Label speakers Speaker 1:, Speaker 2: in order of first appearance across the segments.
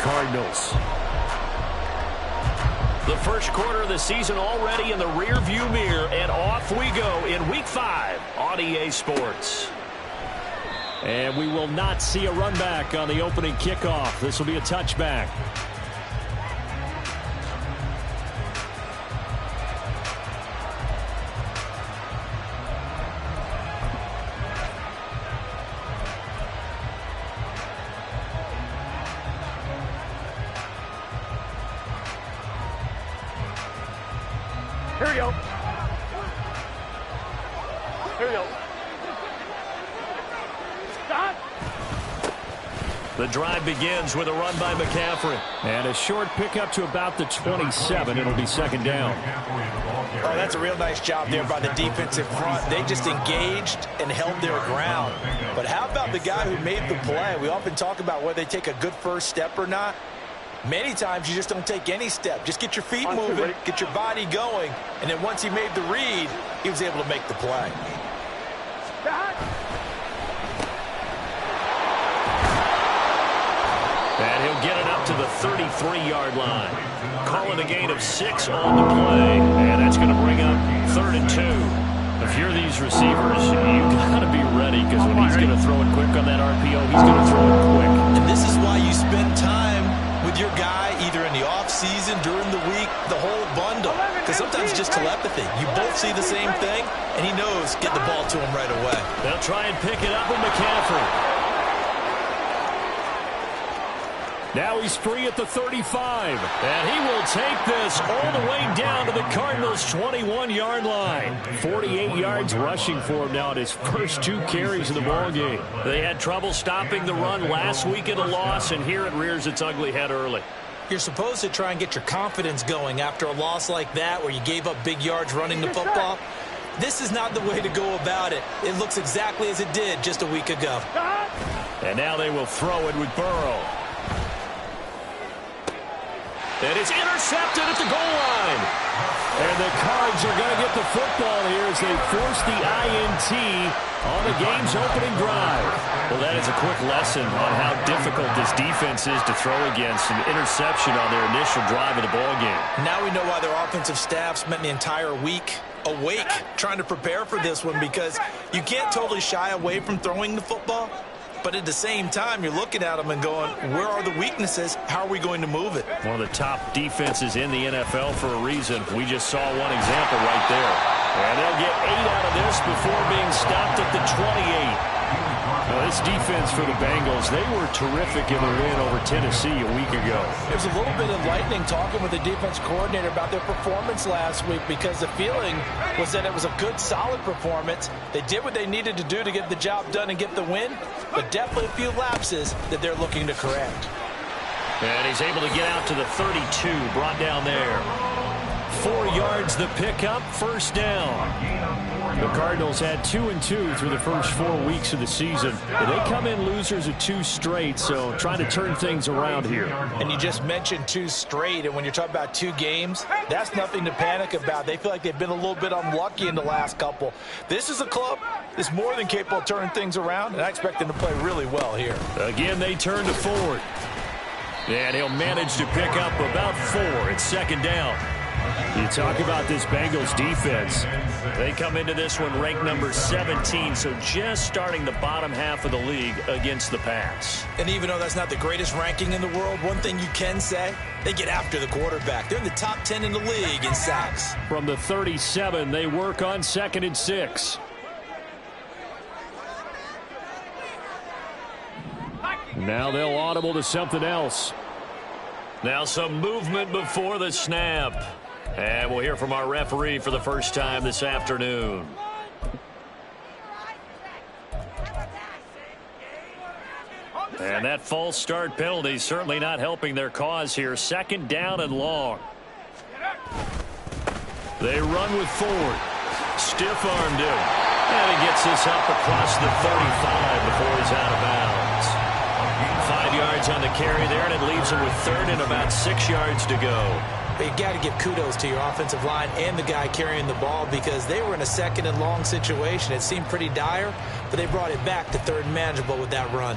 Speaker 1: Cardinals.
Speaker 2: The first quarter of the season already in the rear-view mirror, and off we go in Week 5 on EA Sports.
Speaker 1: And we will not see a run back on the opening kickoff. This will be a touchback.
Speaker 3: Here we go. Here we go. Stop.
Speaker 2: The drive begins with a run by McCaffrey.
Speaker 1: And a short pickup to about the 27. It'll be second down.
Speaker 4: Oh, that's a real nice job there by the defensive front. They just engaged and held their ground. But how about the guy who made the play? We often talk about whether they take a good first step or not. Many times you just don't take any step. Just get your feet moving, get your body going, and then once he made the read, he was able to make the play.
Speaker 2: And he'll get it up to the 33-yard line. Calling a gain of 6 on the play, and that's going to bring up 3rd and 2. If you're these receivers, you've got to be ready, because when he's going to throw it quick on that RPO, he's going to throw it quick.
Speaker 4: And this is why you spend time with your guy either in the off-season, during the week, the whole bundle. Because sometimes it's just telepathy. You both see the same thing, and he knows get the ball to him right away.
Speaker 2: They'll try and pick it up with McCaffrey.
Speaker 1: Now he's free at the 35.
Speaker 2: And he will take this all the way down to the Cardinals' 21-yard line.
Speaker 1: 48 yards rushing for him now at his first 2 carries of the ballgame.
Speaker 2: They had trouble stopping the run last week in a loss, and here it rears its ugly head early.
Speaker 4: You're supposed to try and get your confidence going after a loss like that where you gave up big yards running the football. This is not the way to go about it. It looks exactly as it did just a week ago.
Speaker 2: And now they will throw it with Burrow. And it's intercepted at the goal line.
Speaker 1: And the Cards are going to get the football here as they force the INT on the game's opening drive.
Speaker 2: Well, that is a quick lesson on how difficult this defense is to throw against. An interception on their initial drive of the ballgame.
Speaker 4: Now we know why their offensive staff spent the entire week awake trying to prepare for this one, because you can't totally shy away from throwing the football. But at the same time, you're looking at them and going, where are the weaknesses? How are we going to move it?
Speaker 2: One of the top defenses in the NFL for a reason. We just saw one example right there. And they'll get 8 out of this before being stopped at the 28.
Speaker 1: Now, this defense for the Bengals, they were terrific in their win over Tennessee a week ago.
Speaker 4: It was a little bit enlightening talking with the defense coordinator about their performance last week, because the feeling was that it was a good, solid performance. They did what they needed to do to get the job done and get the win, but definitely a few lapses that they're looking to correct.
Speaker 2: And he's able to get out to the 32, brought down there. 4 yards the pickup, first down.
Speaker 1: The Cardinals had 2-2 through the first 4 weeks of the season. But they come in losers of 2 straight, so trying to turn things around here.
Speaker 4: And you just mentioned 2 straight, and when you're talking about 2 games, that's nothing to panic about. They feel like they've been a little bit unlucky in the last couple. This is a club that's more than capable of turning things around, and I expect them to play really well here.
Speaker 2: Again, they turn to Ford. And he'll manage to pick up about 4. It's second down.
Speaker 1: You talk about this Bengals defense.
Speaker 2: They come into this one ranked number 17, so just starting the bottom half of the league against the pass.
Speaker 4: And even though that's not the greatest ranking in the world, one thing you can say, they get after the quarterback. They're in the top 10 in the league in sacks.
Speaker 1: From the 37, they work on 2nd and 6. Now they'll audible to something else.
Speaker 2: Now some movement before the snap. And we'll hear from our referee for the first time this afternoon. And that false start penalty certainly not helping their cause here. Second down and long. They run with Ford. Stiff-armed him. And he gets this up across the 35 before he's out of bounds. 5 yards on the carry there, and it leaves him with 3rd and about 6 yards to go.
Speaker 4: But you got to give kudos to your offensive line and the guy carrying the ball, because they were in a 2nd and long situation. It seemed pretty dire, but they brought it back to 3rd and manageable with that run.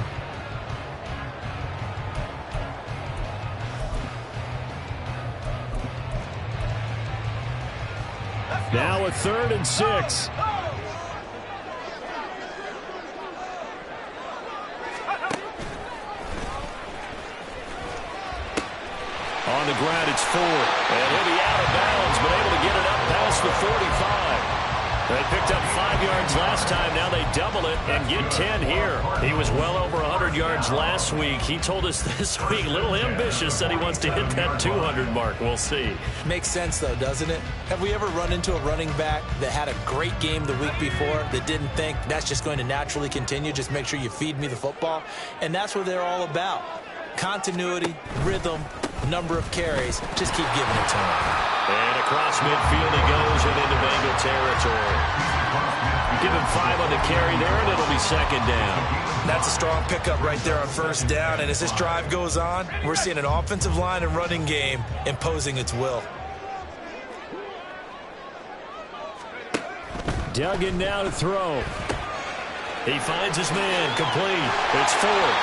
Speaker 1: Now a 3rd and 6. On the ground, it's Ford. And he'll be out of bounds, but able to get it up past the 45. They picked up 5 yards last time. Now they double it and get 10 here. He was well over 100 yards last week. He told us this week, a little ambitious, said he wants to hit that 200 mark. We'll see.
Speaker 4: Makes sense, though, doesn't it? Have we ever run into a running back that had a great game the week before that didn't think that's just going to naturally continue? Just make sure you feed me the football. And that's what they're all about. Continuity, rhythm, number of carries. Just keep giving it to him.
Speaker 2: And across midfield he goes and into Bengal territory. Give him 5 on the carry there, and it'll be 2nd down.
Speaker 4: That's a strong pickup right there on 1st down. And as this drive goes on, we're seeing an offensive line and running game imposing its will.
Speaker 1: Duggan now to throw.
Speaker 2: He finds his man, complete. It's Ford.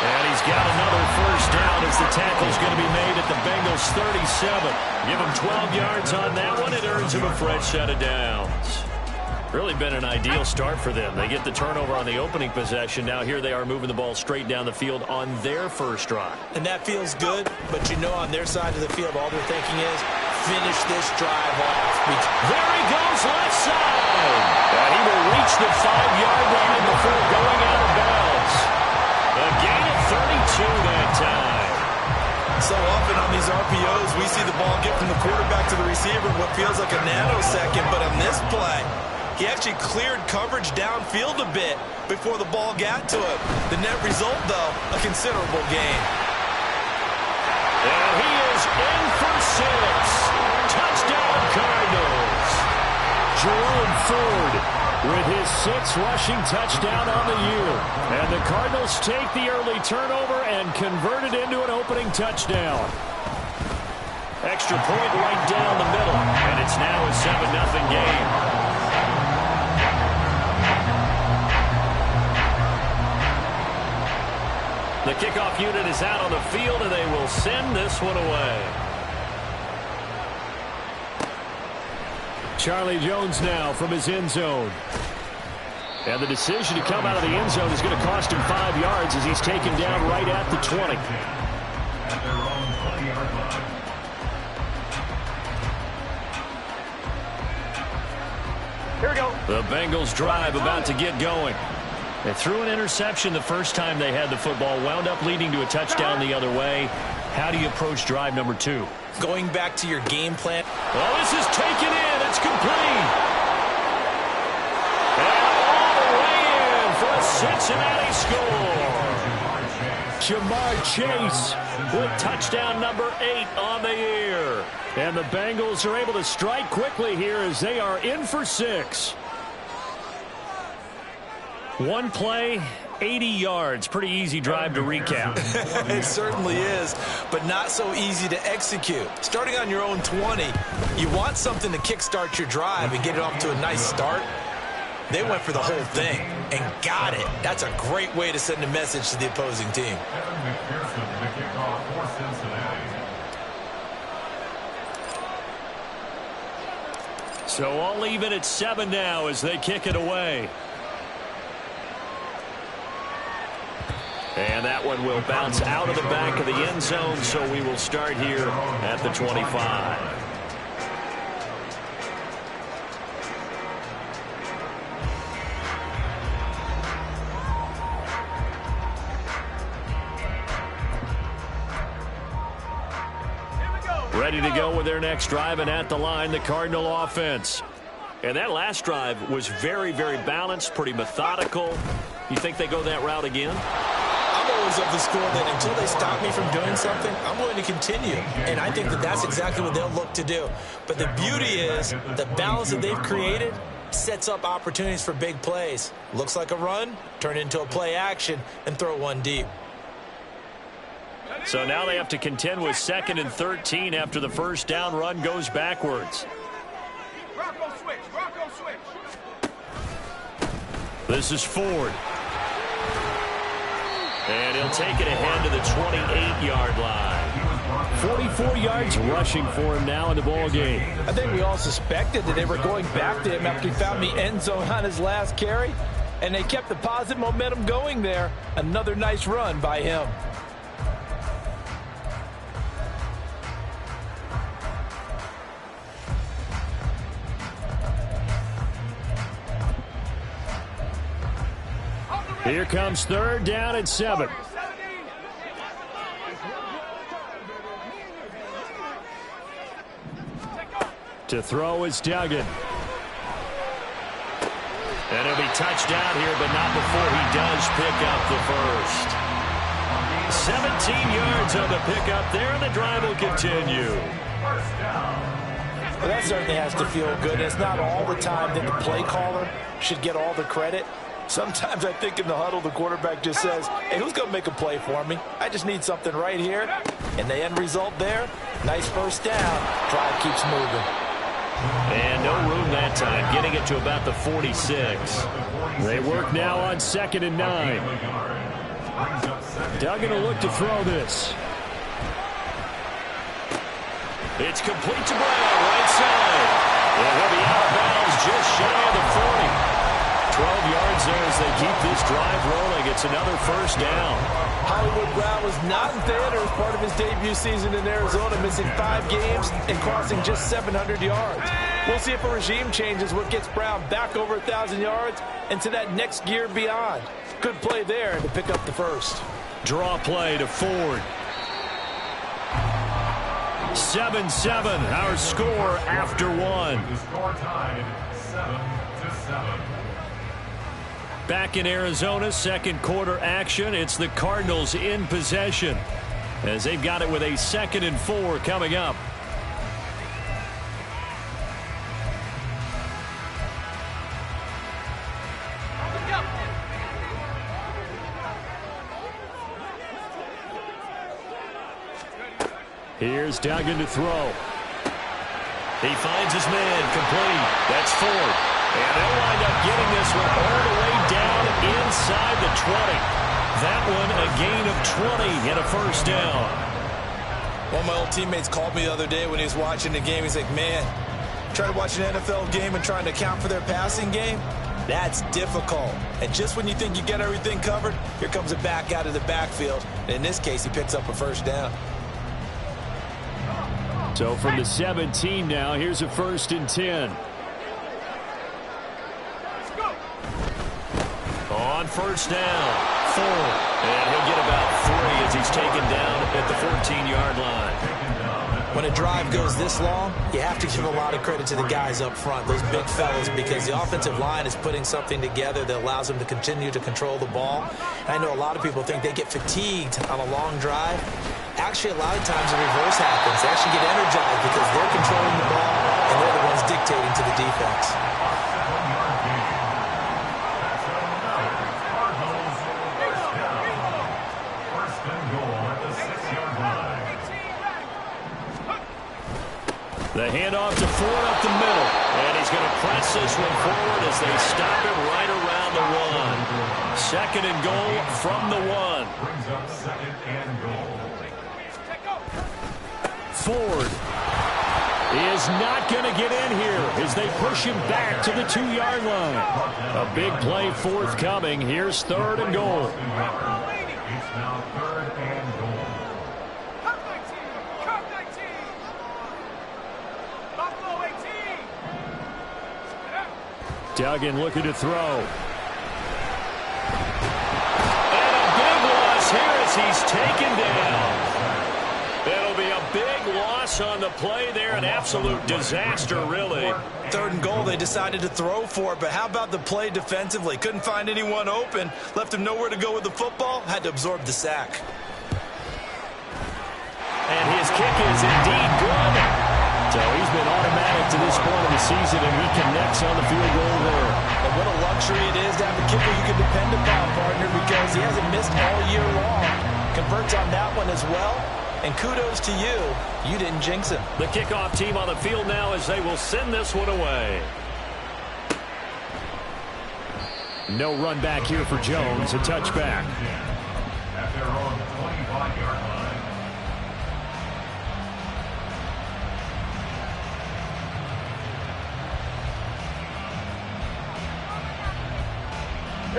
Speaker 2: And he's got another 1st down as the tackle's going to be made at the Bengals' 37. Give him 12 yards on that one. It earns him a fresh set of downs. Really been an ideal start for them. They get the turnover on the opening possession. Now here they are moving the ball straight down the field on their 1st drive.
Speaker 4: And that feels good, but you know on their side of the field, all they're thinking is finish this drive off.
Speaker 2: There he goes, left side. And he will reach the 5-yard line before going out of bounds. A gain of 32 that time.
Speaker 4: So often on these RPOs, we see the ball get from the quarterback to the receiver in what feels like a nanosecond, but on this play, he actually cleared coverage downfield a bit before the ball got to him. The net result, though, a considerable gain.
Speaker 2: And he is in for 6. Touchdown, Cardinals.
Speaker 1: Jerome Ford with his 6th rushing touchdown on the year. And the Cardinals take the early turnover and convert it into an opening touchdown.
Speaker 2: Extra point right down the middle. And it's now a 7-0 game. The kickoff unit is out on the field, and they will send this one away.
Speaker 1: Charlie Jones now from his end zone. And the decision to come out of the end zone is going to cost him 5 yards as he's taken down right at the 20.
Speaker 3: Here we go.
Speaker 2: The Bengals drive about to get going. They threw an interception the first time they had the football, wound up leading to a touchdown the other way. How do you approach drive number 2?
Speaker 4: Going back to your game plan.
Speaker 2: Well, this is taken in. It's complete. And all the way in for a Cincinnati score.
Speaker 1: Jamar Chase
Speaker 2: with touchdown number 8 on the year.
Speaker 1: And the Bengals are able to strike quickly here as they are in for 6.
Speaker 2: One play, 80 yards. Pretty easy drive to recap.
Speaker 4: It certainly is, but not so easy to execute. Starting on your own 20, you want something to kickstart your drive and get it off to a nice start. They went for the whole thing and got it. That's a great way to send a message to the opposing team.
Speaker 2: So I'll leave it at 7 now as they kick it away. And that one will bounce out of the back of the end zone, so we will start here at the 25. Ready to go with their next drive, and at the line, the Cardinal offense. And that last drive was very, very balanced, pretty methodical. You think they go that route again?
Speaker 4: I'm always of the school that until they stop me from doing something, I'm going to continue. And I think that that's exactly what they'll look to do. But the beauty is the balance that they've created sets up opportunities for big plays. Looks like a run, turn it into a play action, and throw one deep.
Speaker 2: So now they have to contend with 2nd and 13 after the first down run goes backwards.
Speaker 3: Rocco switch. Rocco switch.
Speaker 2: This is Ford. And he'll take it ahead to the 28-yard line.
Speaker 1: 44 yards rushing for him now in the ball game.
Speaker 4: I think we all suspected that they were going back to him after he found the end zone on his last carry, and they kept the positive momentum going there. Another nice run by him.
Speaker 1: Here comes 3rd down and 7. To throw is Duggan. And he'll be touchdown here, but not before he does pick up the first. 17 yards on the pickup there, and the drive will continue.
Speaker 4: Well, that certainly has to feel good. It's not all the time that the play caller should get all the credit. Sometimes I think in the huddle, the quarterback just says, hey, who's going to make a play for me? I just need something right here. And the end result there, nice first down. Drive keeps moving.
Speaker 1: And no room that time, getting it to about the 46. They work now on 2nd and 9. Duggan will look to throw this. It's complete to Brown, right side. And he'll be out of bounds just shy of the 40. 12 yards there as they keep this drive rolling. It's another first down.
Speaker 4: Hollywood Brown was not in theater as part of his debut season in Arizona, missing 5 games and crossing just 700 yards. We'll see if a regime change is what gets Brown back over 1,000 yards and to that next gear beyond. Good play there to pick up the first.
Speaker 1: Draw play to Ford. 7-7, our score after 1.
Speaker 5: The score tied 7-7.
Speaker 1: Back in Arizona, 2nd quarter action. It's the Cardinals in possession as they've got it with a 2nd and 4 coming up. Here's Duggan to throw. He finds his man, complete. That's Ford. And they'll wind up getting this one all the way down inside the 20. That one a gain of 20 and a first down.
Speaker 4: One of my old teammates called me the other day when he was watching the game. He's like, man, trying to watch an NFL game and trying to account for their passing game, that's difficult. And just when you think you get everything covered, here comes a back out of the backfield. And in this case, he picks up a first down.
Speaker 1: So from the 17 now, here's a 1st and 10. On first down, Ford. And he'll get about 3 as he's taken down at the 14-yard line.
Speaker 4: When a drive goes this long, you have to give a lot of credit to the guys up front, those big fellas, because the offensive line is putting something together that allows them to continue to control the ball. And I know a lot of people think they get fatigued on a long drive. Actually, a lot of times the reverse happens. They actually get energized because they're controlling the ball and they're the ones dictating to the defense.
Speaker 1: The handoff to Ford up the middle. And he's going to press this one forward as they stop it right around the 1. 2nd and goal from the 1.
Speaker 5: Brings up 2nd and goal.
Speaker 1: Ford is not going to get in here as they push him back to the 2-yard line. A big play forthcoming. Here's 3rd and goal.
Speaker 5: It's now 3rd and goal.
Speaker 1: Duggan looking to throw. And a big loss here as he's taken down. It'll be a big loss on the play there. An absolute disaster, really.
Speaker 4: 3rd and goal, they decided to throw for it, but how about the play defensively? Couldn't find anyone open, left him nowhere to go with the football, had to absorb the sack.
Speaker 1: And his kick is indeed good. So he's been automatic to this point of the season, and he connects on the field goal there.
Speaker 4: And what a luxury it is to have a kicker you can depend upon, partner, because he hasn't missed all year long. Converts on that one as well. And kudos to you. You didn't jinx him.
Speaker 1: The kickoff team on the field now as they will send this one away. No run back here for Jones. A touchback.
Speaker 5: At their own 25-yard line.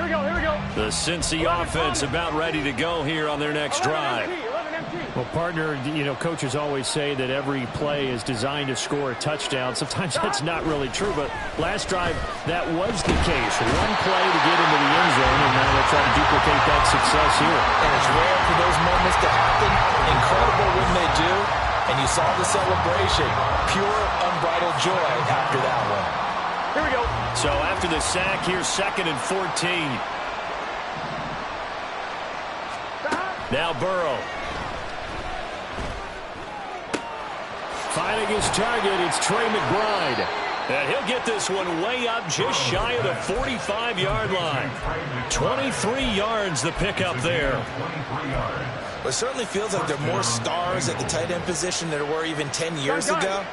Speaker 3: Here we go, here we go.
Speaker 1: The Cincy offense about ready to go here on their next drive.
Speaker 3: 11 empty.
Speaker 2: Well, partner, you know, coaches always say that every play is designed to score a touchdown. Sometimes that's not really true, but last drive, that was the case. One play to get into the end zone, and now they'll try to duplicate that success here.
Speaker 4: And it's rare for those moments to happen. Incredible when they do. And you saw the celebration. Pure, unbridled joy after that one.
Speaker 3: Here we go.
Speaker 1: So after the sack, here's 2nd and 14. Now Burrow. Finding his target, it's Trey McBride. And he'll get this one way up just shy of the 45-yard line. 23 yards the pickup there.
Speaker 4: Well, it certainly feels like there are more stars at the tight end position than there were even 10 years ago.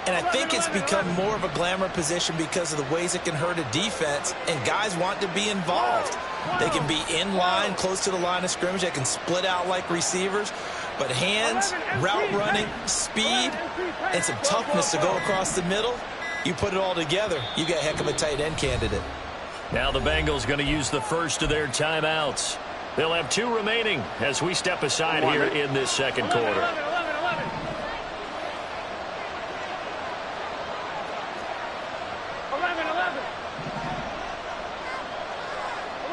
Speaker 4: And I think it's become more of a glamour position because of the ways it can hurt a defense, and guys want to be involved. They can be in line, close to the line of scrimmage. They can split out like receivers. But hands, route running, speed, and some toughness to go across the middle, you put it all together, you got a heck of a tight end candidate.
Speaker 1: Now the Bengals going to use the first of their timeouts. They'll have 2 remaining as we step aside here in this second quarter.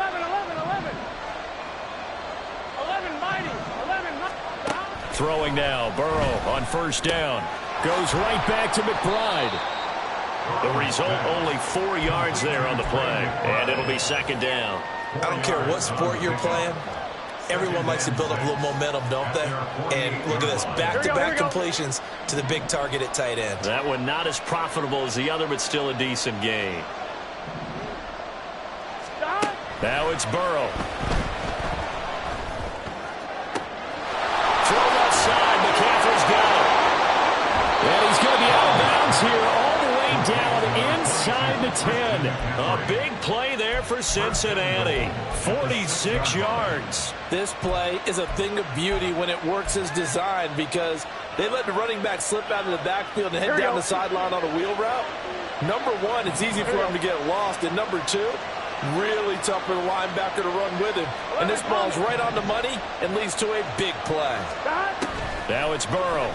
Speaker 3: 11. 11 mighty. 11 mighty.
Speaker 1: Throwing now, Burrow on first down. Goes right back to McBride. The result, only 4 yards there on the play, and it'll be 2nd down.
Speaker 4: I don't care what sport you're playing. Everyone likes to build up a little momentum, don't they? And look at this, back-to-back completions to the big target at tight end.
Speaker 1: That one not as profitable as the other, but still a decent gain. Now it's Burrow. Throw left side, McCaffrey's got it. And he's going to be out of bounds here, all the way down inside the 10. A big play there for Cincinnati. 46 yards.
Speaker 4: This play is a thing of beauty when it works as designed because they let the running back slip out of the backfield and head down the sideline on a wheel route. Number one, it's easy for him to get lost. And number two, really tough for the linebacker to run with him. And this ball's right on the money and leads to a big play.
Speaker 1: Now it's Burrow.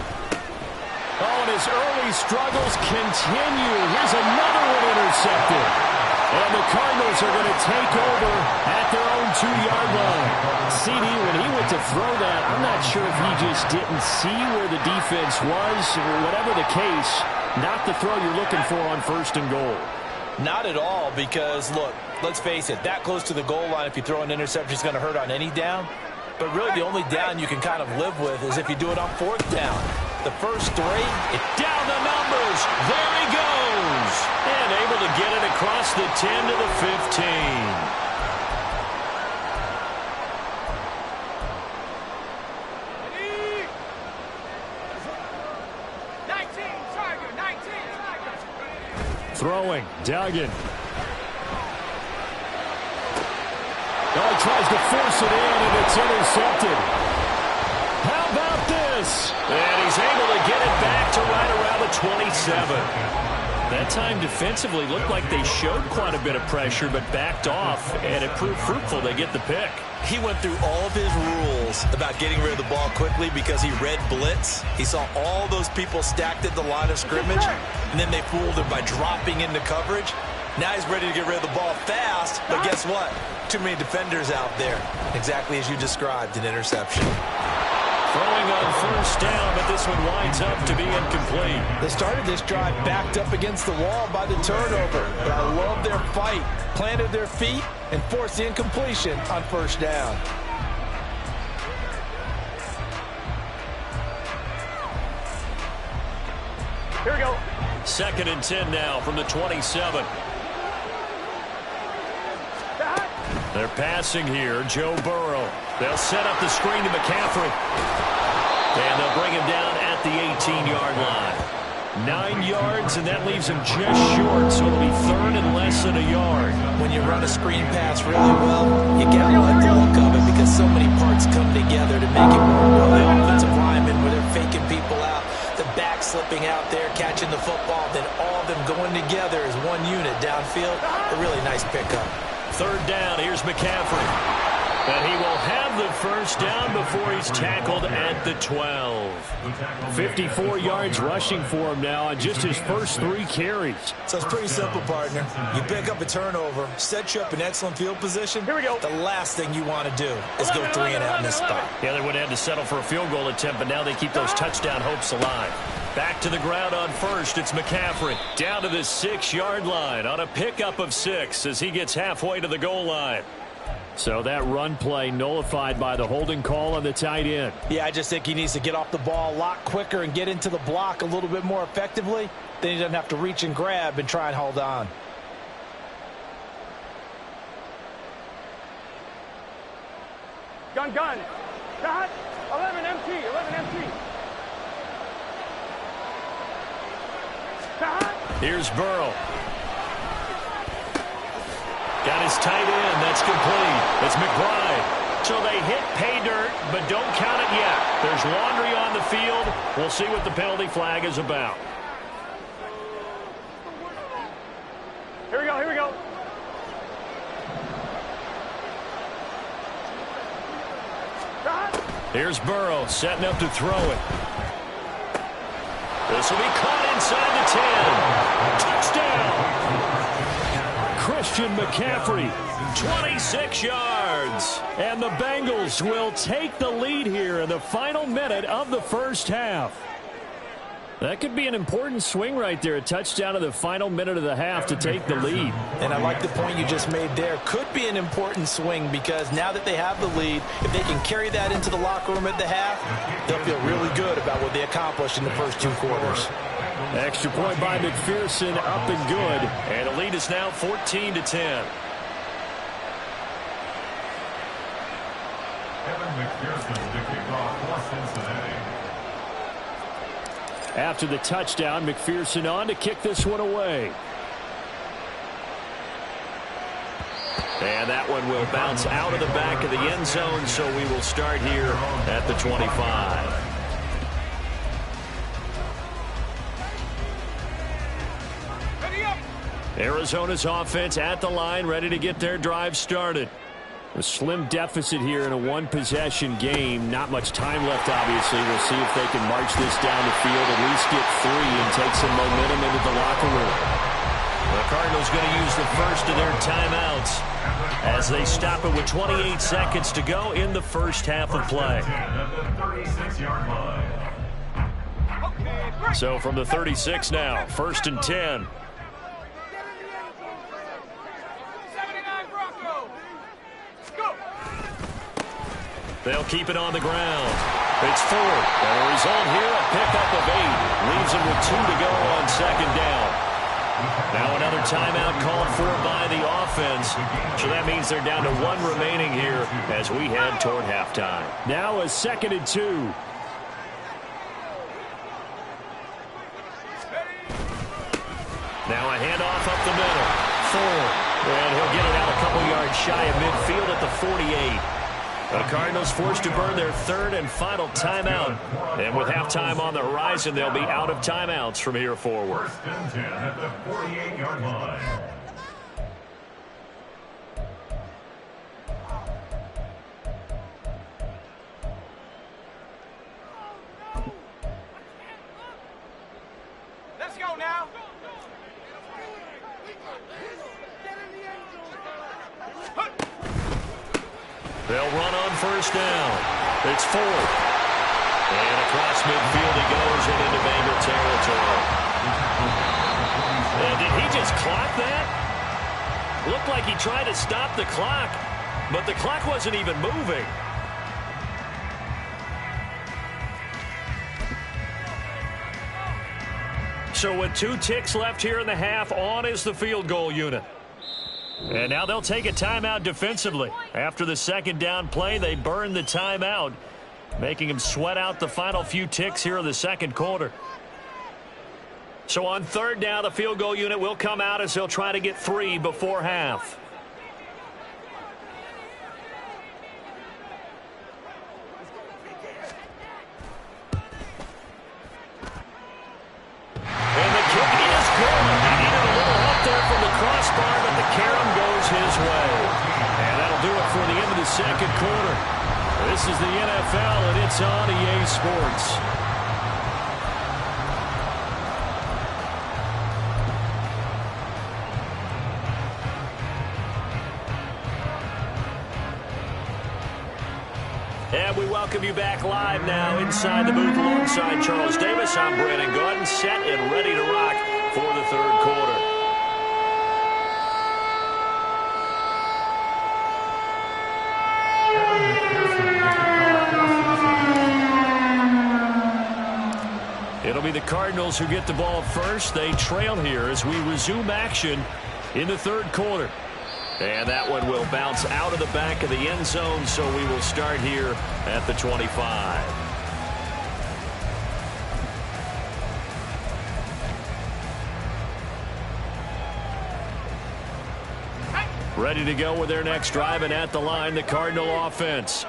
Speaker 1: Oh, and his early struggles continue. Here's another one intercepted. And the Cardinals are going to take over at their own 2-yard line. CD, when he went to throw that, I'm not sure if he just didn't see where the defense was. Whatever the case, not the throw you're looking for on 1st and goal.
Speaker 4: Not at all because, look, let's face it, that close to the goal line, if you throw an interception, it's going to hurt on any down. But really the only down you can kind of live with is if you do it on 4th down. The first 3,
Speaker 1: down the numbers. There he goes. And able to get it across the 10 to the 15. Throwing, Duggan. Oh, he tries to force it in, and it's intercepted. How about this? And he's able to get it back to right around the 27. That time defensively looked like they showed quite a bit of pressure, but backed off, and it proved fruitful. They get the pick.
Speaker 4: he went through all of his rules about getting rid of the ball quickly because he read blitz. He saw all those people stacked at the line of scrimmage, and then they fooled him by dropping into coverage. Now he's ready to get rid of the ball fast, but guess what? Too many defenders out there. Exactly as you described, an interception.
Speaker 1: Throwing on first down, but this one winds up to be incomplete.
Speaker 4: They started this drive backed up against the wall by the turnover, but I love their fight. Planted their feet and forced the incompletion on first down.
Speaker 3: Here we go.
Speaker 1: 2nd and 10 now from the 27. They're passing here, Joe Burrow. They'll set up the screen to McCaffrey. And they'll bring him down at the 18-yard line. 9 yards, and that leaves him just short, so it'll be third and less than a yard.
Speaker 4: When you run a screen pass really well, you gotta like the look of it because so many parts come together to make it work well. The offensive linemen, where they're faking people out, the back slipping out there, catching the football, then all of them going together as one unit downfield. A really nice pickup.
Speaker 1: Third down, here's McCaffrey. And he will have the first down before he's tackled at the 12. 54 yards rushing for him now on just his first 3 carries.
Speaker 4: So it's pretty simple, partner. You pick up a turnover, set you up in excellent field position.
Speaker 3: Here we go.
Speaker 4: The last thing you want to do is go 3 and out in this spot.
Speaker 1: Yeah, they would have had to settle for a field goal attempt, but now they keep those touchdown hopes alive. Back to the ground on first. It's McCaffrey down to the 6-yard line on a pickup of 6 as he gets halfway to the goal line.
Speaker 2: So that run play nullified by the holding call on the tight end.
Speaker 4: Yeah, I just think he needs to get off the ball a lot quicker and get into the block a little bit more effectively. Then he doesn't have to reach and grab and try and hold on.
Speaker 3: Gun. Shot. 11 empty. 11 empty. Shot.
Speaker 1: Here's Burrow. Got his tight end. That's complete. It's McBride. So they hit pay dirt, but don't count it yet. There's laundry on the field. We'll see what the penalty flag is about.
Speaker 3: Here we go. Shot.
Speaker 1: Here's Burrow setting up to throw it. This will be caught inside the 10. Touchdown.
Speaker 2: Christian McCaffrey.
Speaker 1: 26 yards.
Speaker 2: And the Bengals will take the lead here in the final minute of the first half. That could be an important swing right there. A touchdown in the final minute of the half to take the lead.
Speaker 4: And I like the point you just made there. Could be an important swing because now that they have the lead, if they can carry that into the locker room at the half, they'll feel really good about what they accomplished in the first 2 quarters.
Speaker 2: Extra point by McPherson, up and good.
Speaker 1: And the lead is now 14-10.
Speaker 5: Kevin McPherson to kick off for Cincinnati.
Speaker 2: After the touchdown, McPherson on to kick this one away.
Speaker 1: And that one will bounce out of the back of the end zone, so we will start here at the 25. Arizona's offense at the line, ready to get their drive started.
Speaker 2: A slim deficit here in a one-possession game. Not much time left, obviously. We'll see if they can march this down the field, at least get 3 and take some momentum into the locker room.
Speaker 1: The Cardinals going to use the first of their timeouts as they stop it with 28 seconds to go in the first half of play. So from the 36 now, 1st and 10. They'll keep it on the ground. It's 4th. And a result here, a pickup of 8. Leaves them with 2 to go on 2nd down. Now another timeout called for by the offense. So that means they're down to 1 remaining here as we head toward halftime.
Speaker 2: Now a 2nd and 2.
Speaker 1: Now a handoff up the middle. Ford. And he'll get it out a couple yards shy of midfield at the 48. The Cardinals forced to burn their 3rd and final timeout. And with halftime on the horizon, they'll be out of timeouts from here forward.
Speaker 5: 1st and 10 at the 48-yard line.
Speaker 3: Let's go now.
Speaker 1: They'll run on 1st down. It's 4th. And across midfield he goes and into Bengal territory. And did he just clock that? Looked like he tried to stop the clock, but the clock wasn't even moving. So with 2 ticks left here in the half, on is the field goal unit. And now they'll take a timeout defensively. After the 2nd down play, they burn the timeout, making them sweat out the final few ticks here in the 2nd quarter. So on 3rd down, the field goal unit will come out as they'll try to get 3 before half. And the kick is good. He needed a little help there from the crossbar, but the carom goes his way. second quarter. This is the NFL, and it's on EA Sports. And we welcome you back live now inside the booth alongside Charles Davis. I'm Brandon Gaudin, set and ready to rock for the third quarter. It'll be the Cardinals who get the ball first. They trail here as we resume action in the third quarter. And that one will bounce out of the back of the end zone, so we will start here at the 25. Ready to go with their next drive, and at the line, the Cardinal offense.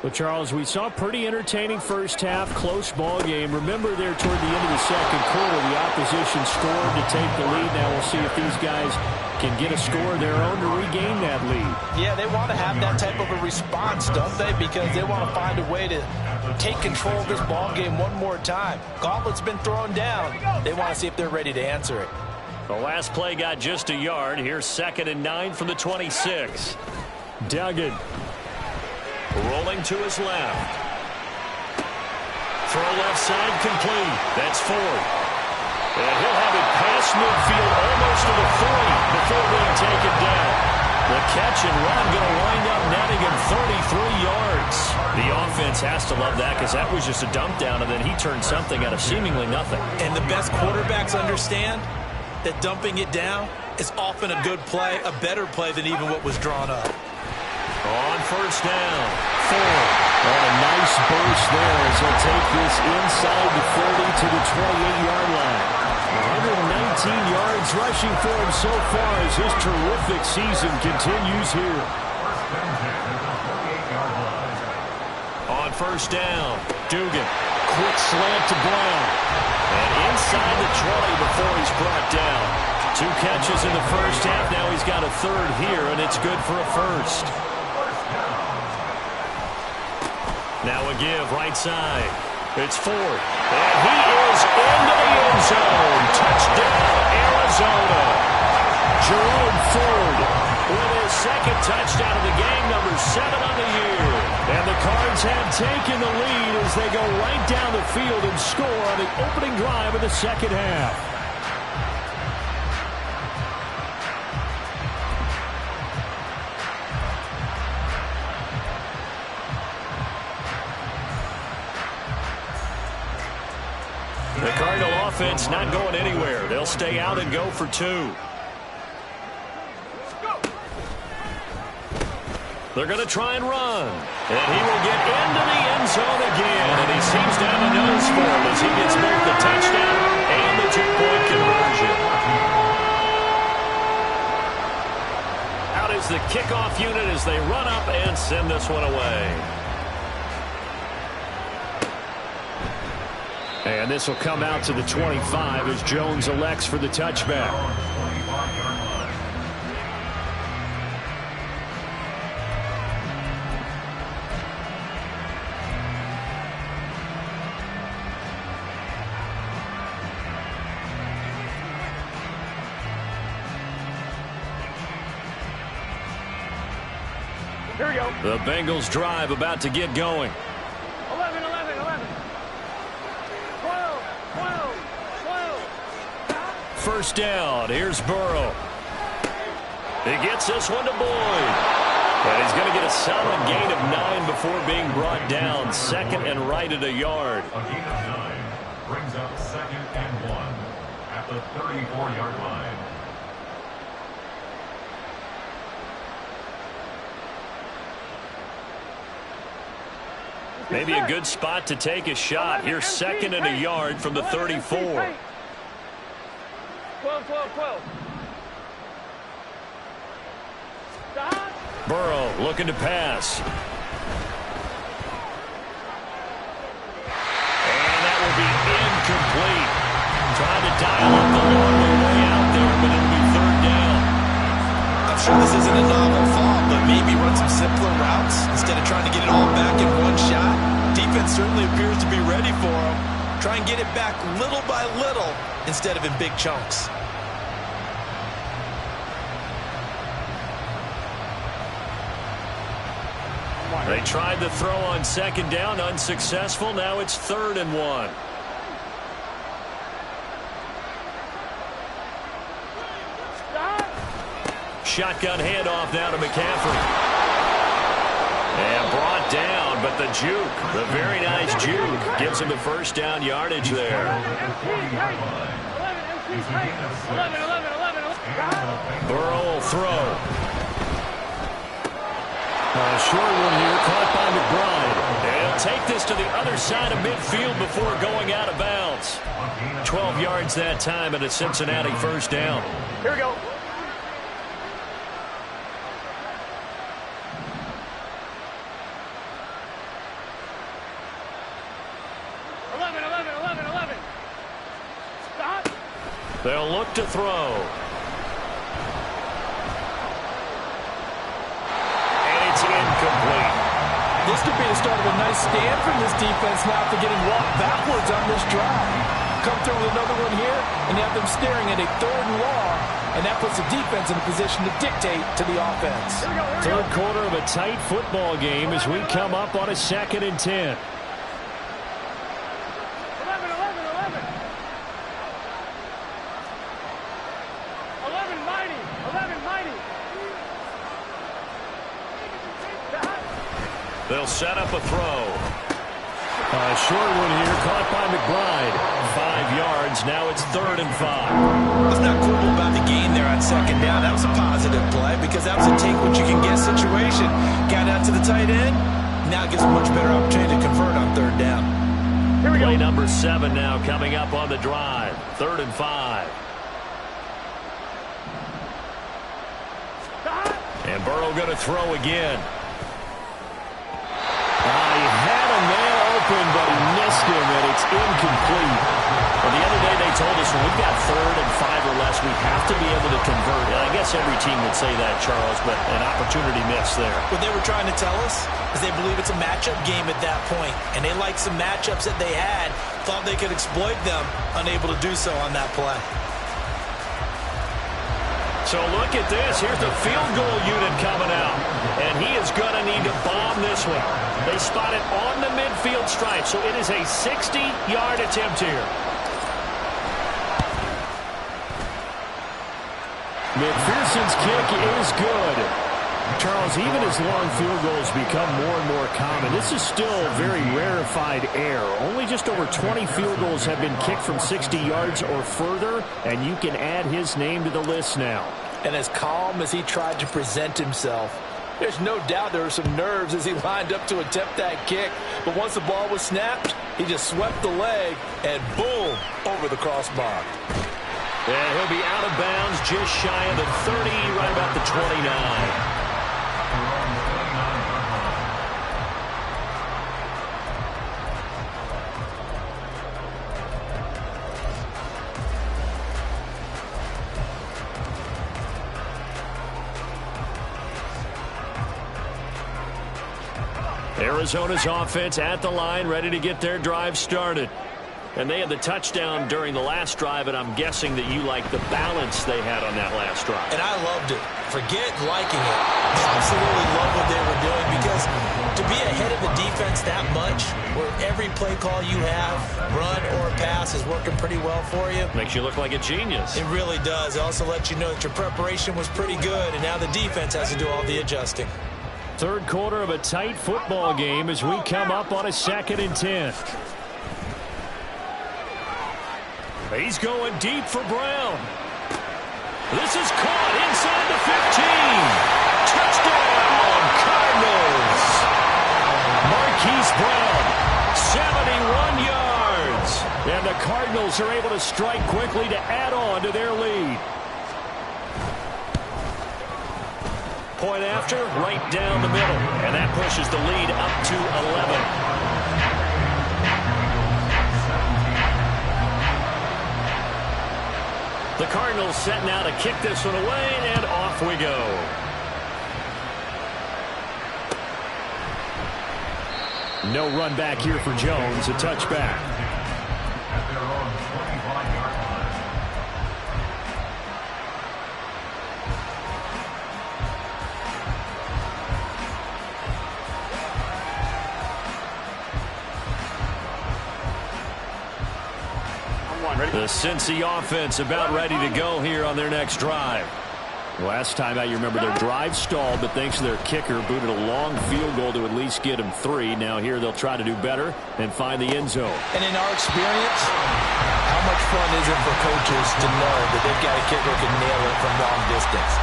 Speaker 1: Well, Charles, we saw a pretty entertaining first half, close ball game. Remember there toward the end of the second quarter, the opposition scored to take the lead. Now we'll see if these guys can get a score of their own to regain that lead.
Speaker 4: Yeah, they want to have that type of a response, don't they? Because they want to find a way to take control of this ball game one more time. Gauntlet's been thrown down. They want to see if they're ready to answer it.
Speaker 1: The last play got just a yard. Here's 2nd and 9 from the 26. Duggan rolling to his left. Throw left side complete. That's Ford. And he'll have it past midfield almost to the 40 before being taken down. The catch and run going to wind up netting him 33 yards. The offense has to love that because that was just a dump down, and then he turned something out of seemingly nothing.
Speaker 4: And the best quarterbacks understand that dumping it down is often a good play, a better play than even what was drawn up.
Speaker 1: On first down, Ford. And a nice burst there as he'll take this inside the 40 to the 28-yard line. 119 yards rushing for him so far as his terrific season continues here. On first down, Dugan. Quick slant to Brown. And inside the 20 before he's brought down. 2 catches in the first half. Now he's got a third here, and it's good for a first. Now a give right side. It's Ford. And he is into the end zone. Touchdown, Arizona. Jerome Ford with his second touchdown of the game, number 7 on the year. And the Cards have taken the lead as they go right down the field and score on the opening drive of the second half. The Cardinal offense not going anywhere. They'll stay out and go for 2. They're going to try and run. And he will get into the end zone again. And he seems to have a nose for it as he gets both the touchdown and the 2-point conversion. Out is the kickoff unit as they run up and send this one away. And this will come out to the 25 as Jones elects for the touchback.
Speaker 3: Here we go.
Speaker 1: The Bengals drive about to get going.
Speaker 3: 11, 11, 11. 12, 12, 12.
Speaker 1: First down. Here's Burrow. He gets this one to Boyd. And he's going to get a solid gain of 9 before being brought down. 2nd and right at a yard.
Speaker 5: A gain of 9 brings up 2nd and 1 at the 34-yard line.
Speaker 1: Maybe a good spot to take a shot. Here's 2nd and a yard from the 34.
Speaker 3: 12, 12, 12. Stop.
Speaker 1: Burrow looking to pass. And that will be incomplete. Trying to dial up the long way out there, but it'll be 3rd down.
Speaker 4: I'm sure this isn't a novel thought, but maybe run some simpler routes instead of trying to get it all back in one shot. Defense certainly appears to be ready for him. Try and get it back little by little instead of in big chunks.
Speaker 1: They tried the throw on second down, unsuccessful. Now it's 3rd and 1. Shotgun handoff now to McCaffrey. And brought down, but the juke, the very nice juke, gives him the first down yardage there. Burrow will throw. Short one here, caught by McBride. And he'll take this to the other side of midfield before going out of bounds. 12 yards that time and a Cincinnati first down.
Speaker 3: Here we go.
Speaker 1: They'll look to throw. And it's incomplete.
Speaker 6: This could be the start of a nice stand from this defense now after getting walked backwards on this drive. Come through with another one here, and you have them staring at a 3rd and long, and that puts the defense in a position to dictate to the offense.
Speaker 1: Third quarter of a tight football game as we come up on a 2nd and 10.
Speaker 3: 11 mighty.
Speaker 1: They'll set up a throw. A short one here, caught by McBride. 5 yards, now it's 3rd and 5.
Speaker 4: Let's not quibble about the gain there on second down. That was a positive play because that was a take-what-you-can-get situation. Got out to the tight end. Now it gives a much better opportunity to convert on 3rd down.
Speaker 3: Here we go.
Speaker 1: Play number 7 now coming up on the drive. 3rd and 5. And Burrow going to throw again. He had a man open, but he missed him, and it's incomplete. Well, the other day they told us when we've got 3rd and 5 or less, we have to be able to convert. And I guess every team would say that, Charles, but an opportunity missed there.
Speaker 4: What they were trying to tell us is they believe it's a matchup game at that point, and they liked some matchups that they had, thought they could exploit them, unable to do so on that play.
Speaker 1: So look at this. Here's the field goal unit coming out. And he is going to need to bomb this one. They spot it on the midfield stripe. So it is a 60-yard attempt here. McPherson's kick is good. Charles, even as long field goals become more and more common, this is still very rarefied air. Only just over 20 field goals have been kicked from 60 yards or further, and you can add his name to the list now.
Speaker 6: And as calm as he tried to present himself, there's no doubt there were some nerves as he lined up to attempt that kick. But once the ball was snapped, he just swept the leg, and boom, over the crossbar.
Speaker 1: And he'll be out of bounds just shy of the 30, right about the 29. Arizona's offense at the line, ready to get their drive started. And they had the touchdown during the last drive, and I'm guessing that you like the balance they had on that last drive.
Speaker 4: And I loved it. Forget liking it. Absolutely love what they were doing, because to be ahead of the defense that much, where every play call you have, run or pass, is working pretty well for you.
Speaker 1: Makes you look like a genius.
Speaker 4: It really does. It also lets you know that your preparation was pretty good, and now the defense has to do all the adjusting.
Speaker 1: Third quarter of a tight football game as we come up on a 2nd and 10. He's going deep for Brown. This is caught inside the 15. Touchdown, Cardinals. Marquise Brown, 71 yards. And the Cardinals are able to strike quickly to add on to their lead. Point after, right down the middle. And that pushes the lead up to 11. The Cardinals set now to kick this one away, and off we go. No run back here for Jones. A touchback.
Speaker 5: At their own 25-yard line.
Speaker 1: The Cincy offense about ready to go here on their next drive. Last time out, you remember their drive stalled, but thanks to their kicker, booted a long field goal to at least get them 3. Now here they'll try to do better and find the end zone.
Speaker 6: And in our experience, how much fun is it for coaches to know that they've got a kicker who can nail it from long distance?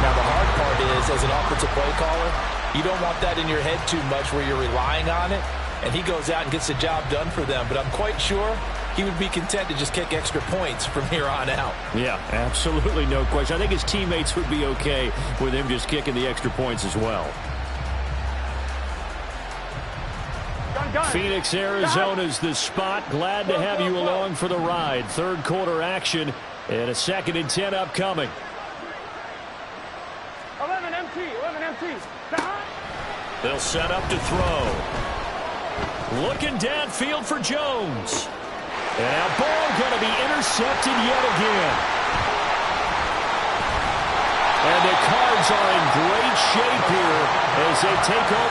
Speaker 6: Now the hard part is, as an offensive play caller, you don't want that in your head too much where you're relying on it, and he goes out and gets the job done for them. But I'm quite sure he would be content to just kick extra points from here on out.
Speaker 1: Yeah, absolutely no question. I think his teammates would be okay with him just kicking the extra points as well. Phoenix, Arizona's the spot. Glad to have you along for the ride. Third quarter action and a 2nd and 10 upcoming.
Speaker 3: 11 MT.
Speaker 1: They'll set up to throw. Looking downfield for Jones. And that ball going to be intercepted yet again. And the Cards are in great shape here as they take over.